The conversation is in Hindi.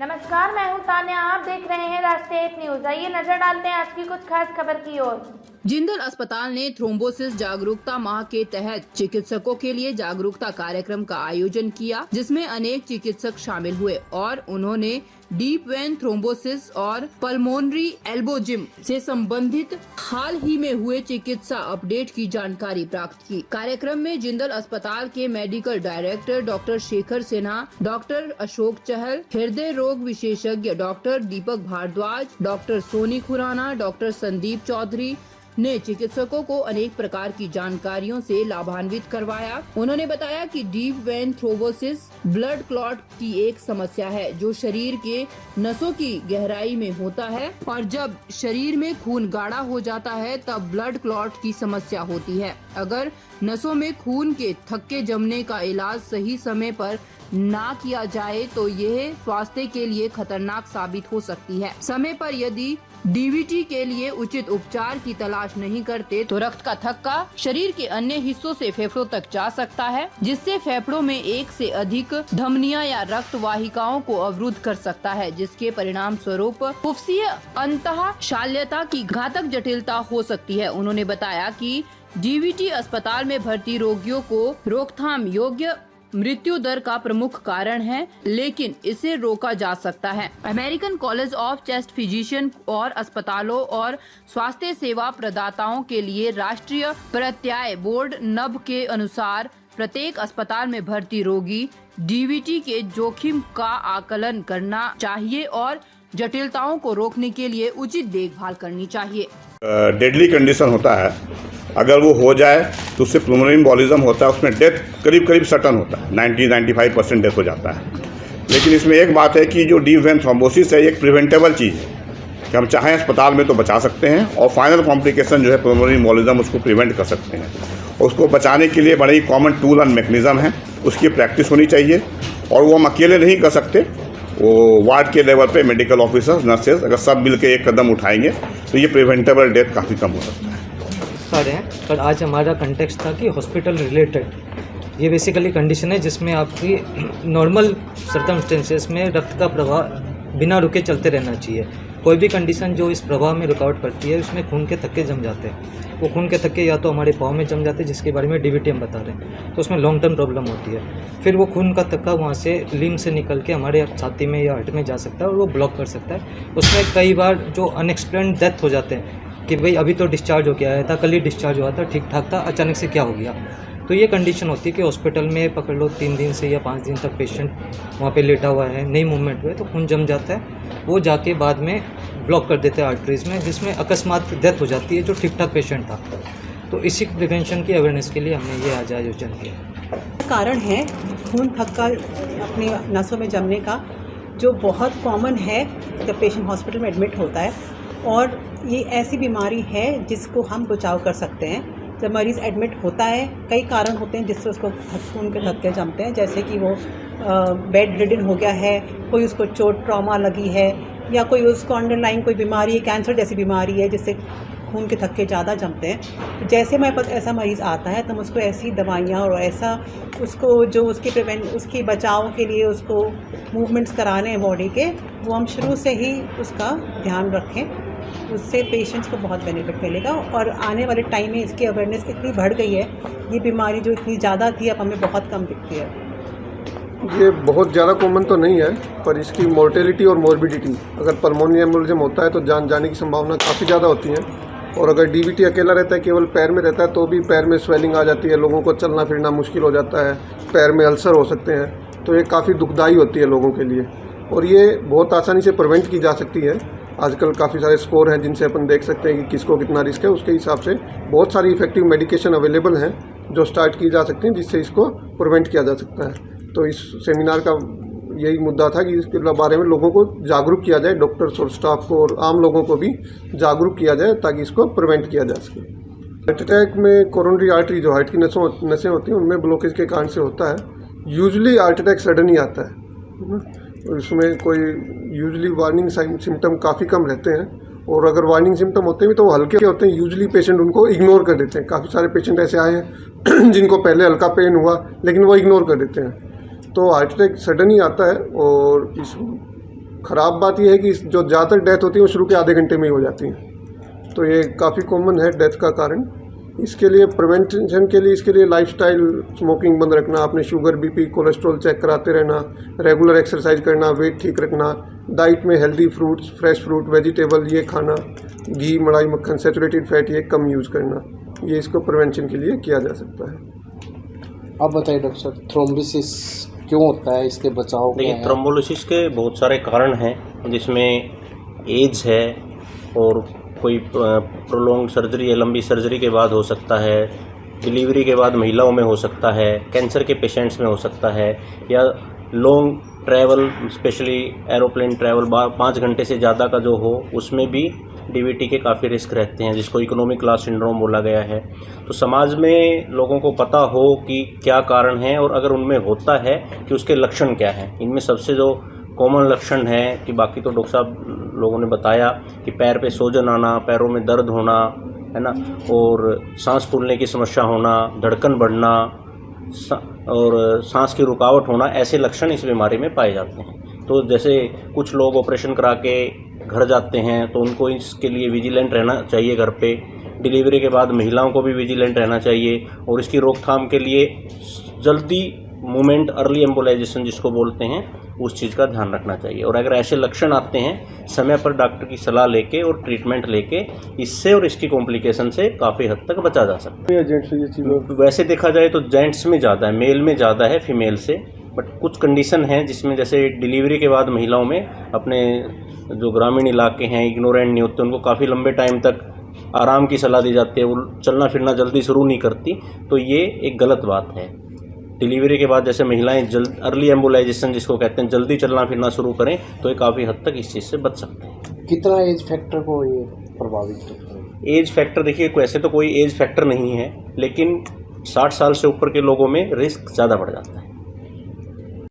नमस्कार, मैं हूं तान्या। आप देख रहे हैं राष्ट्रीय न्यूज। आइए नजर डालते हैं आज की कुछ खास खबर की ओर। जिंदल अस्पताल ने थ्रोम्बोसिस जागरूकता माह के तहत चिकित्सकों के लिए जागरूकता कार्यक्रम का आयोजन किया, जिसमें अनेक चिकित्सक शामिल हुए और उन्होंने डीप वेन थ्रोम्बोसिस और पल्मोनरी एल्बोजिम से संबंधित हाल ही में हुए चिकित्सा अपडेट की जानकारी प्राप्त की। कार्यक्रम में जिंदल अस्पताल के medical director doctor Shekhar Sinha, doctor Ashok Chahal, हृदय रोग विशेषज्ञ doctor Deepak Bhardwaj, doctor Soni Khurana, doctor Sandeep Chaudhary ने चिकित्सकों को अनेक प्रकार की जानकारियों से लाभान्वित करवाया। उन्होंने बताया कि deep vein thrombosis blood clot की एक समस्या है जो शरीर के नसों की गहराई में होता है और जब शरीर में खून गाढ़ा हो जाता है तब ब्लड क्लॉट की समस्या होती है। अगर नसों में खून के थक्के जमने का इलाज सही समय पर ना किया जाए तो यह स्वास्थ्य के लिए खतरनाक साबित हो सकती है। समय पर यदि डीवीटी के लिए उचित उपचार की तलाश नहीं करते तो रक्त का थक्का शरीर के अन्य हिस्सों से फेफड़ों तक जा सकता है, जिससे फेफड़ों में एक से अधिक धमनियां या रक्त वाहिकाओं को अवरुद्ध कर सकता है, जिसके परिणाम स्वरूप फुफ्फुसीय अंतःशाल्यता की घातक जटिलता हो सकती है। उन्होंने बताया कि डीवीटी अस्पताल में भर्ती रोगियों को रोकथाम योग्य मृत्यु दर का प्रमुख कारण है, लेकिन इसे रोका जा सकता है। American college of chest physician और अस्पतालों और स्वास्थ्य सेवा प्रदाताओं के लिए राष्ट्रीय प्रत्याय बोर्ड नब के अनुसार प्रत्येक अस्पताल में भर्ती रोगी डीवीटी के जोखिम का आकलन करना चाहिए और जटिलताओं को रोकने के लिए उचित देखभाल करनी चाहिए। डेडली कंडीशन होता है, अगर वो हो जाए तो उससे प्लमोनरी एम्बोलिज्म होता है, उसमें डेथ करीब सर्टन होता है, 90-95% डेथ हो जाता है। लेकिन इसमें एक बात है कि जो डीप वेन थ्रोम्बोसिस है एक प्रिवेंटेबल चीज़ है कि हम चाहें अस्पताल में तो बचा सकते हैं और फाइनल कॉम्प्लिकेशन जो है प्लमोनरी एम्बोलिज्म उसको प्रिवेंट कर सकते हैं। उसको बचाने के लिए बड़े ही कॉमन टूल एंड मैकेनिज्म है, उसकी प्रैक्टिस होनी चाहिए और वो हम अकेले नहीं कर सकते। वो वार्ड के लेवल पे मेडिकल ऑफिसर्स, नर्सेज अगर सब मिल के एक कदम उठाएंगे तो ये प्रिवेंटेबल डेथ काफ़ी कम हो सकता है। पर आज हमारा कंटेक्स्ट था कि हॉस्पिटल रिलेटेड ये बेसिकली कंडीशन है जिसमें आपकी नॉर्मल सर्कमस्टेंसेस में रक्त का प्रवाह बिना रुके चलते रहना चाहिए। कोई भी कंडीशन जो इस प्रवाह में रुकावट पड़ती है उसमें खून के थक्के जम जाते हैं। वो खून के थक्के या तो हमारे पाँव में जम जाते हैं, जिसके बारे में डीवीटी हम बता रहे हैं, तो उसमें लॉन्ग टर्म प्रॉब्लम होती है। फिर वो खून का थक्का वहाँ से लिम्फ से निकल के हमारे छाती में या हार्ट में जा सकता है और वो ब्लॉक कर सकता है। उसमें कई बार जो अनएक्सप्लेन्ड डेथ हो जाते हैं कि भाई अभी तो डिस्चार्ज हो के आया था, कल ही डिस्चार्ज हुआ था, ठीक ठाक था, अचानक से क्या हो गया। तो ये कंडीशन होती है कि हॉस्पिटल में पकड़ लो 3 दिन से या 5 दिन तक पेशेंट वहाँ पे लेटा हुआ है, नहीं मूवमेंट हुए तो खून जम जाता है, वो जाके बाद में ब्लॉक कर देते हैं आर्टरीज में, जिसमें अकस्मात डेथ हो जाती है जो ठीक ठाक पेशेंट था। तो इसी प्रिवेंशन की अवेयरनेस के लिए हमने ये आज आयोजन किया। कारण है खून थक्का अपने नसों में जमने का, जो बहुत कॉमन है जब पेशेंट हॉस्पिटल में एडमिट होता है, और ये ऐसी बीमारी है जिसको हम बचाव कर सकते हैं। जब मरीज़ एडमिट होता है कई कारण होते हैं जिससे उसको खून के थक्के जमते हैं, जैसे कि वो बेड रिडन हो गया है, कोई उसको चोट ट्रॉमा लगी है, या कोई उसको अंडरलाइन कोई बीमारी है, कैंसर जैसी बीमारी है जिससे खून के थक्के ज़्यादा जमते हैं। जैसे हमारे पास ऐसा मरीज़ आता है तो हम उसको ऐसी दवाइयाँ और ऐसा उसको जो उसकी बचाव के लिए उसको मूवमेंट्स कराने हैं बॉडी के, वो हम शुरू से ही उसका ध्यान रखें, उससे पेशेंट्स को बहुत बेनिफिट मिलेगा। और आने वाले टाइम में इसकी अवेयरनेस इतनी बढ़ गई है, ये बीमारी जो इतनी ज़्यादा थी अब हमें बहुत कम दिखती है। ये बहुत ज़्यादा कॉमन तो नहीं है, पर इसकी मोर्टेलिटी और मॉर्बिडिटी, अगर पल्मोनरी एम्बोलिज्म होता है तो जान जाने की संभावना काफ़ी ज़्यादा होती है। और अगर डीवीटी अकेला रहता है, केवल पैर में रहता है, तो भी पैर में स्वेलिंग आ जाती है, लोगों को चलना फिरना मुश्किल हो जाता है, पैर में अल्सर हो सकते हैं, तो ये काफ़ी दुखदाई होती है लोगों के लिए। और ये बहुत आसानी से प्रिवेंट की जा सकती है। आजकल काफ़ी सारे स्कोर हैं जिनसे अपन देख सकते हैं कि किसको कितना रिस्क है, उसके हिसाब से बहुत सारी इफेक्टिव मेडिकेशन अवेलेबल हैं जो स्टार्ट की जा सकती हैं, जिससे इसको प्रिवेंट किया जा सकता है। तो इस सेमिनार का यही मुद्दा था कि इसके बारे में लोगों को जागरूक किया जाए, डॉक्टर्स और स्टाफ को और आम लोगों को भी जागरूक किया जाए ताकि इसको प्रिवेंट किया जा सके। हार्ट अटैक में कोरोनरी आर्टरी जो हार्ट की नसें होती हैं उनमें ब्लॉकेज के कारण से होता है। यूजुअली हार्ट अटैक सडन ही आता है, उसमें कोई यूजुअली वार्निंग सिम्टम काफ़ी कम रहते हैं, और अगर वार्निंग सिम्टम होते हैं तो वो हल्के होते हैं। यूजुअली पेशेंट उनको इग्नोर कर देते हैं। काफ़ी सारे पेशेंट ऐसे आए हैं जिनको पहले हल्का पेन हुआ लेकिन वो इग्नोर कर देते हैं। तो हार्ट अटैक सडन ही आता है और ख़राब बात यह है कि जो ज़्यादातर डेथ होती है वो शुरू के आधे घंटे में ही हो जाती हैं, तो ये काफ़ी कॉमन है डेथ का कारण। इसके लिए प्रिवेंशन के लिए, इसके लिए लाइफस्टाइल, स्मोकिंग बंद रखना, अपने शुगर, बीपी, कोलेस्ट्रॉल चेक कराते रहना, रेगुलर एक्सरसाइज करना, वेट ठीक रखना, डाइट में healthy fruits, fresh fruit, vegetable ये खाना, घी, मलाई, मक्खन, सैचुरेटेड फैट ये कम यूज़ करना, ये इसको प्रिवेंशन के लिए किया जा सकता है। अब बताइए डॉक्टर साहब, थ्रोम्बोसिस क्यों होता है, इसके बचाव? देखिए, थ्रोम्बोलिसिस के बहुत सारे कारण हैं, जिसमें एज है और कोई प्रोलॉन्ग सर्जरी या लंबी सर्जरी के बाद हो सकता है, डिलीवरी के बाद महिलाओं में हो सकता है, कैंसर के पेशेंट्स में हो सकता है, या long travel, specially aeroplane travel 5 घंटे से ज़्यादा का जो हो, उसमें भी डीवीटी के काफ़ी रिस्क रहते हैं, जिसको इकोनॉमिक क्लास सिंड्रोम बोला गया है। तो समाज में लोगों को पता हो कि क्या कारण है, और अगर उनमें होता है कि उसके लक्षण क्या हैं। इनमें सबसे जो कॉमन लक्षण है कि बाकी तो डॉक्टर साहब लोगों ने बताया कि पैर पे सूजन आना, पैरों में दर्द होना, है ना, और सांस फूलने की समस्या होना, धड़कन बढ़ना और सांस की रुकावट होना, ऐसे लक्षण इस बीमारी में पाए जाते हैं। तो जैसे कुछ लोग ऑपरेशन करा के घर जाते हैं, तो उनको इसके लिए विजिलेंट रहना चाहिए घर पे। डिलीवरी के बाद महिलाओं को भी विजिलेंट रहना चाहिए, और इसकी रोकथाम के लिए जल्दी मूवमेंट, अर्ली एम्बोलाइजेशन जिसको बोलते हैं, उस चीज़ का ध्यान रखना चाहिए। और अगर ऐसे लक्षण आते हैं, समय पर डॉक्टर की सलाह लेके और ट्रीटमेंट लेके इससे और इसकी कॉम्प्लिकेशन से काफ़ी हद तक बचा जा सकता है। वैसे देखा जाए तो जेंट्स में ज़्यादा है, मेल में ज़्यादा है फीमेल से, बट कुछ कंडीशन हैं जिसमें जैसे डिलीवरी के बाद महिलाओं में, अपने जो ग्रामीण इलाके हैं, इग्नोरेंट नहीं होते, उनको काफ़ी लंबे टाइम तक आराम की सलाह दी जाती है, वो चलना फिरना जल्दी शुरू नहीं करती, तो ये एक गलत बात है। डिलीवरी के बाद जैसे महिलाएं जल्द अर्ली एम्बोलाइजेशन जिसको कहते हैं, जल्दी चलना फिरना शुरू करें, तो ये काफ़ी हद तक इस चीज़ से बच सकते हैं। कितना एज फैक्टर को ये प्रभावित करता है? एज फैक्टर देखिए, वैसे तो कोई एज फैक्टर नहीं है, लेकिन 60 साल से ऊपर के लोगों में रिस्क ज़्यादा बढ़ जाता है।